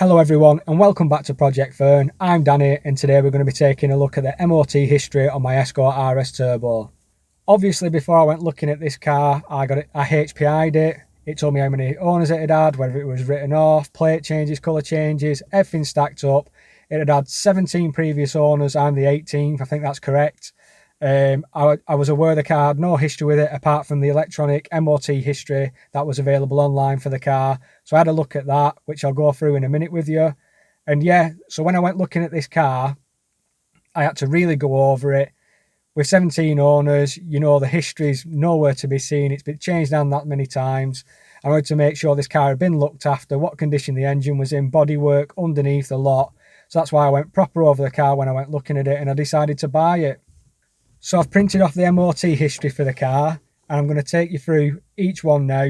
Hello everyone and welcome back to Project Fern. I'm Danny and today we're going to be taking a look at the MOT history on my Escort RS Turbo. Obviously before I went looking at this car I HPI'd it. It told me how many owners it had, whether it was written off, plate changes, colour changes, everything stacked up. It had 17 previous owners, I'm the 18th, I think that's correct. I was aware the car had no history with it apart from the electronic MOT history that was available online for the car. So I had a look at that, which I'll go through in a minute with you. And yeah, so when I went looking at this car, I had to really go over it. With 17 owners, you know, the history's nowhere to be seen. It's been changed down that many times. I wanted to make sure this car had been looked after, what condition the engine was in, bodywork, underneath, the lot. So that's why I went proper over the car when I went looking at it and I decided to buy it. So I've printed off the MOT history for the car and I'm going to take you through each one now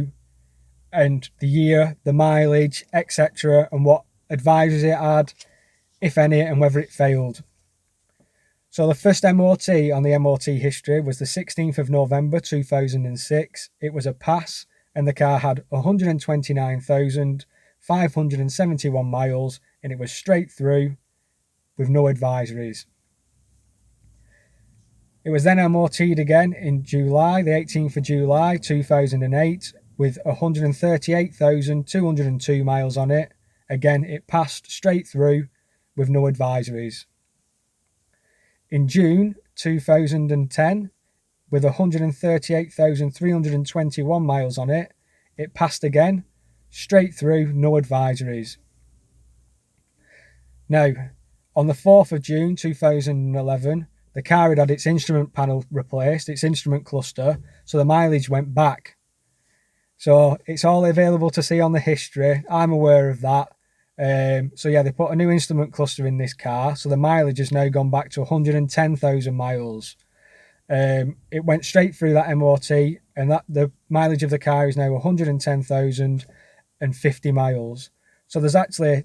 and the year, the mileage, etc. and what advisories it had, if any, and whether it failed. So the first MOT on the MOT history was the 16th of November 2006. It was a pass and the car had 129,571 miles and it was straight through with no advisories. It was then MOT'd again in July, the 18th of July 2008 with 138,202 miles on it. Again, it passed straight through with no advisories. In June 2010, with 138,321 miles on it, it passed again, straight through, no advisories. Now, on the 4th of June 2011, the car had its instrument panel replaced, its instrument cluster, so the mileage went back. So it's all available to see on the history. I'm aware of that. So yeah, they put a new instrument cluster in this car, so the mileage has now gone back to 110,000 miles. It went straight through that MOT, and that the mileage of the car is now 110,050 miles. So there's actually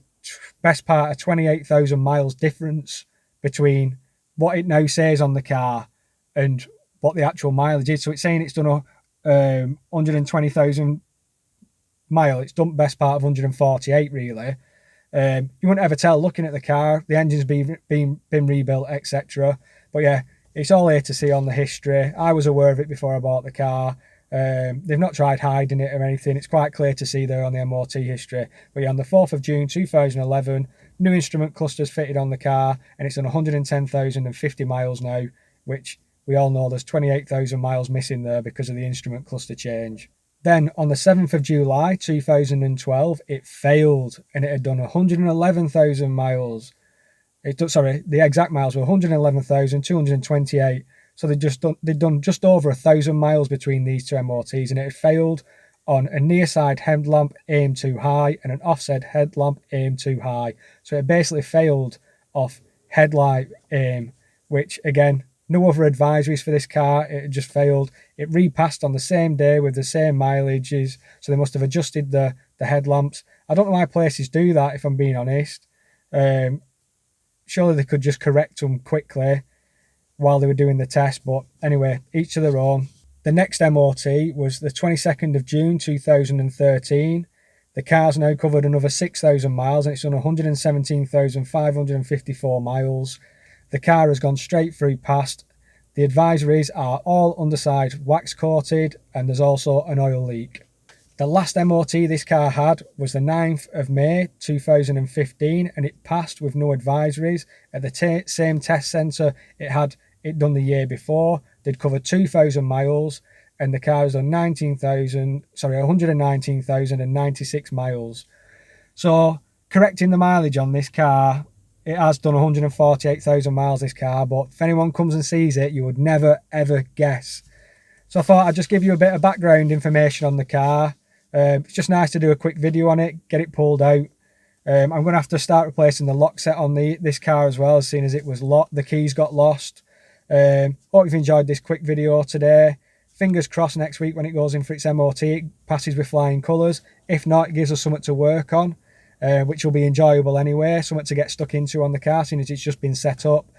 best part of 28,000 miles difference between what it now says on the car and what the actual mileage is. So it's saying it's done 120,000 miles. It's done best part of 148 really. You wouldn't ever tell looking at the car. The engine's been rebuilt, etc. But yeah, it's all here to see on the history. I was aware of it before I bought the car. They've not tried hiding it or anything. It's quite clear to see there on the MOT history. But yeah, on the 4th of June 2011, new instrument clusters fitted on the car and it's on 110,050 miles now, which we all know there's 28,000 miles missing there because of the instrument cluster change. Then on the 7th of July 2012, it failed and it had done 111,000 miles. The exact miles were 111,228. So they'd done just over 1,000 miles between these two MOTs and it had failed on a near side headlamp aimed too high and an offset headlamp aimed too high. So it basically failed off headlight aim, which again, no other advisories for this car. It just failed. It repassed on the same day with the same mileages. So they must have adjusted the headlamps. I don't know why places do that, if I'm being honest. Surely they could just correct them quickly while they were doing the test. But anyway, each to their own. The next MOT was the 22nd of June 2013. The car's now covered another 6,000 miles and it's done 117,554 miles. The car has gone straight through past. The advisories are all underside wax coated and there's also an oil leak. The last MOT this car had was the 9th of May 2015 and it passed with no advisories. At the same test centre it had it done the year before. They'd covered 2,000 miles and the car has done 119,096 miles. So correcting the mileage on this car, it has done 148,000 miles this car, but if anyone comes and sees it, you would never ever guess. So I thought I'd just give you a bit of background information on the car. It's just nice to do a quick video on it, get it pulled out. I'm going to have to start replacing the lock set on this car as well, seeing as it was locked, the keys got lost. Hope you've enjoyed this quick video today. Fingers crossed next week when it goes in for its MOT, it passes with flying colours. If not, it gives us something to work on, which will be enjoyable anyway, something to get stuck into on the car, seeing as it's just been set up.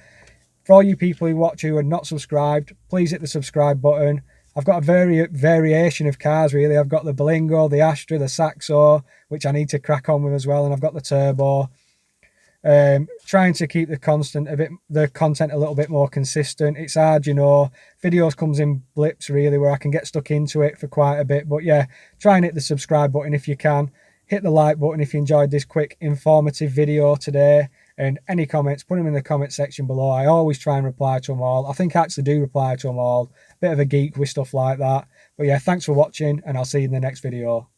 For all you people who watch who are not subscribed, please hit the subscribe button. I've got a variation of cars really. I've got the Berlingo, the Astra, the Saxo, which I need to crack on with as well, and I've got the Turbo. Trying to keep the content a little bit more consistent. It's hard, you know. Videos comes in blips really, where I can get stuck into it for quite a bit. But yeah, try and hit the subscribe button if you can. Hit the like button if you enjoyed this quick informative video today. And any comments, put them in the comment section below. I always try and reply to them all. I think I actually do reply to them all. Bit of a geek with stuff like that. But yeah, thanks for watching, and I'll see you in the next video.